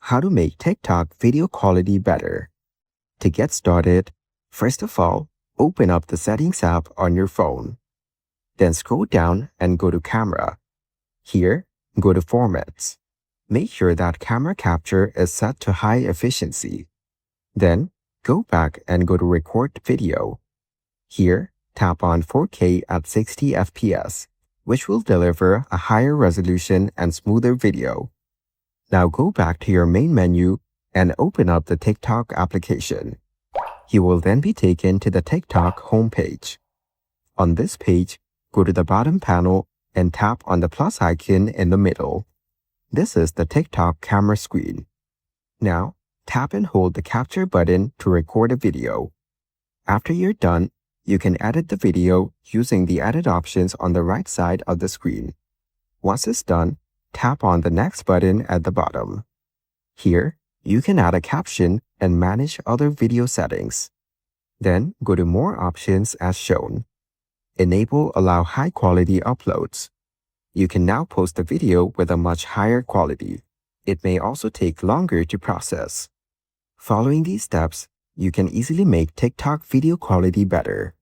How to make TikTok video quality better. To get started, first of all, open up the Settings app on your phone. Then scroll down and go to Camera. Here, go to Formats. Make sure that camera capture is set to high efficiency. Then, go back and go to Record Video. Here, tap on 4K at 60 FPS, which will deliver a higher resolution and smoother video. Now go back to your main menu and open up the TikTok application. You will then be taken to the TikTok homepage. On this page, go to the bottom panel and tap on the plus icon in the middle. This is the TikTok camera screen. Now, tap and hold the capture button to record a video. After you're done, you can edit the video using the edit options on the right side of the screen. Once it's done, tap on the next button at the bottom. Here, you can add a caption and manage other video settings. Then go to More options as shown. Enable Allow high-quality uploads. You can now post a video with a much higher quality. It may also take longer to process. Following these steps, you can easily make TikTok video quality better.